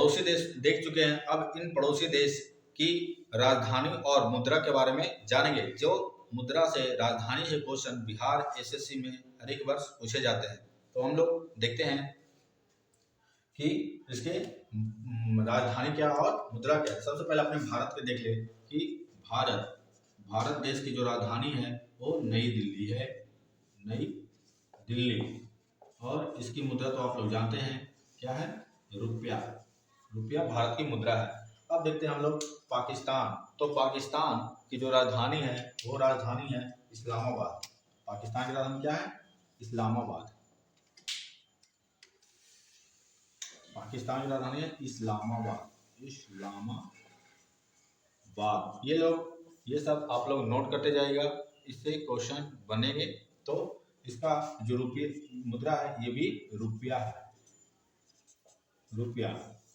पड़ोसी देश देख चुके हैं, अब इन पड़ोसी देश की राजधानी और मुद्रा के बारे में जानेंगे। जो मुद्रा से राजधानी से क्वेश्चन बिहार एसएससी में हर एक वर्ष पूछे जाते हैं। तो हम लोग देखते हैं कि इसके राजधानी क्या और मुद्रा क्या है। सबसे पहले अपने भारत के देख ले कि भारत देश की जो राजधानी है वो नई दिल्ली है, नई दिल्ली। और इसकी मुद्रा तो आप लोग जानते हैं क्या है, रुपया। रुपया भारत की मुद्रा है। अब देखते हैं हम लोग पाकिस्तान। तो पाकिस्तान की जो राजधानी है वो राजधानी है इस्लामाबाद। पाकिस्तान की राजधानी क्या है, इस्लामाबाद। पाकिस्तान की राजधानी है इस्लामाबाद, इस्लामाबाद। ये सब आप लोग नोट करते जाइएगा, इससे क्वेश्चन बनेंगे। तो इसका जो रुपये मुद्रा है ये भी रुपया है, रुपया।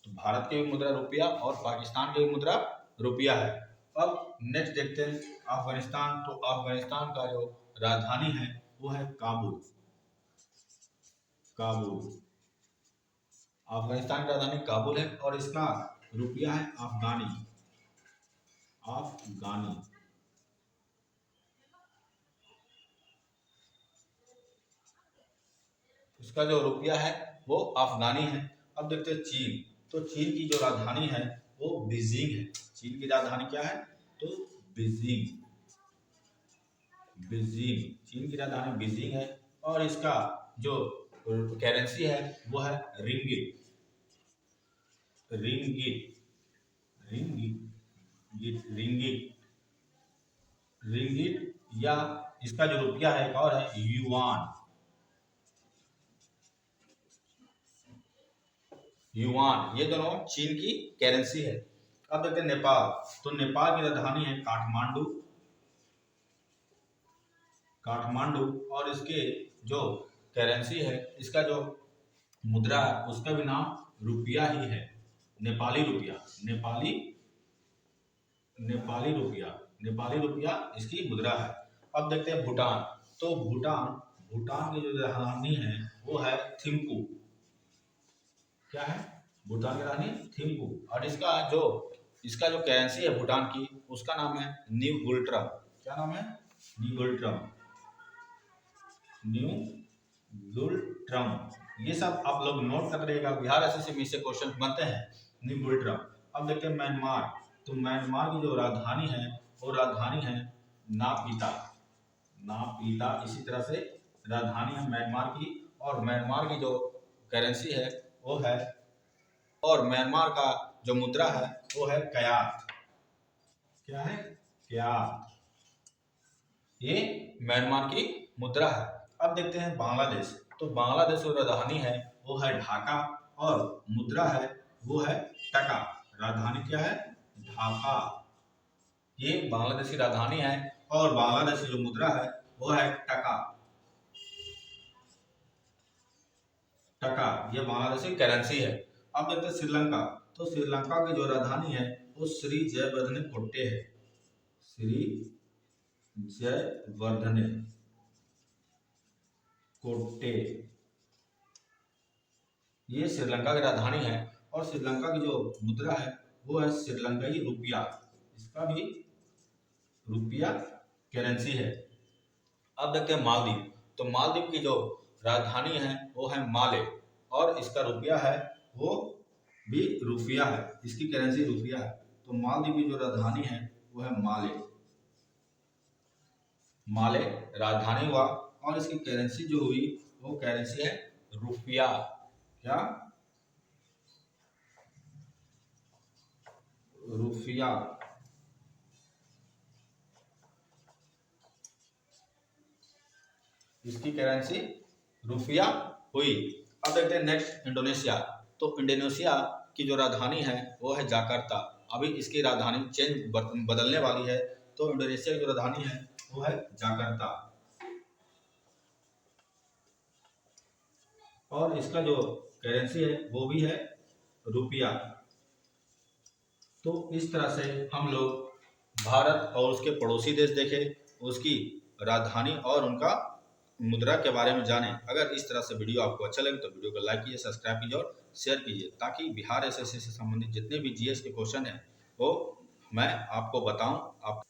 तो भारत की भी मुद्रा रुपया और पाकिस्तान की भी मुद्रा रुपया है। अब नेक्स्ट देखते हैं अफगानिस्तान। तो अफगानिस्तान का जो राजधानी है वो है काबुल, काबुल। अफगानिस्तान की राजधानी काबुल है और इसका रुपया है अफगानी, अफगानी। इसका जो रुपया है वो अफगानी है। अब देखते हैं चीन। तो चीन की जो राजधानी है वो बीजिंग है। चीन की राजधानी क्या है, तो बीजिंग, बीजिंग। चीन की राजधानी बीजिंग है और इसका जो करेंसी है वो है ringgit, ringgit, ringgit, ringgit, ringgit. या इसका जो रुपया है एक और है युआन, युआन। ये दोनों चीन की करेंसी है। अब देखते हैं नेपाल। तो नेपाल की राजधानी है काठमांडू, काठमांडू। और इसके जो करेंसी है, इसका जो मुद्रा है उसका भी नाम रुपया ही है, नेपाली रुपया, नेपाली, नेपाली रुपया, नेपाली रुपया इसकी मुद्रा है। अब देखते हैं भूटान। तो भूटान की जो राजधानी है वो है थिम्पू। क्या है, भूटान की राजधानी थिम्पू। और इसका जो करेंसी है भूटान की उसका नाम है न्यू गुल्ट्रम। क्या नाम है, न्यू गुल्ट्रम, न्यू गुल्ट्रम। ये सब आप लोग नोट कर रहिएगा, बिहार एसएससी में से क्वेश्चन बनते हैं, न्यू गुल्ट्रम। अब देखते हैं म्यांमार। तो म्यांमार की जो राजधानी है वो राजधानी है नापीता, नापीता। इसी तरह से राजधानी है म्यांमार की। और म्यांमार की जो करेंसी है वो है, और म्यांमार का जो मुद्रा है वो है क्यात। क्या है, क्यात। ये म्यांमार की मुद्रा है। अब देखते हैं बांग्लादेश। तो बांग्लादेश की राजधानी है वो है ढाका और मुद्रा है वो है टका। राजधानी क्या है, ढाका। ये बांग्लादेश की राजधानी है और बांग्लादेश की जो मुद्रा है वो है टका, टका। ये बांग्लादेश की करेंसी है। अब देखते हैं श्रीलंका। तो श्रीलंका की जो राजधानी है वो श्री जयवर्धने कोट्टे है, श्री जयवर्धने कोट्टे। ये श्रीलंका की राजधानी है और श्रीलंका की जो मुद्रा है वो है श्रीलंकाई रुपया। इसका भी रुपया करेंसी है। अब देखते हैं मालदीव। तो मालदीव की जो राजधानी है वो है माले और इसका रुपया है वो भी रुपया है, इसकी करेंसी रुपया है। तो मालदीव की जो राजधानी है वो है माले, माले राजधानी हुआ। और इसकी करेंसी जो हुई वो करेंसी है रुपया। क्या, रुपया। इसकी करेंसी रुपया हुई। अब देखते हैं नेक्स्ट इंडोनेशिया। तो इंडोनेशिया की जो राजधानी है वो है जाकार्ता। अभी इसकी राजधानी बदलने वाली है। तो इंडोनेशिया की जो राजधानी है वो है जाकार्ता और इसका जो करेंसी है वो भी है रुपया। तो इस तरह से हम लोग भारत और उसके पड़ोसी देश देखे, उसकी राजधानी और उनका मुद्रा के बारे में जानें। अगर इस तरह से वीडियो आपको अच्छा लगे तो वीडियो को लाइक कीजिए, सब्सक्राइब कीजिए और शेयर कीजिए, ताकि बिहार एसएससी से संबंधित जितने भी जीएस के क्वेश्चन हैं वो मैं आपको बताऊं। आप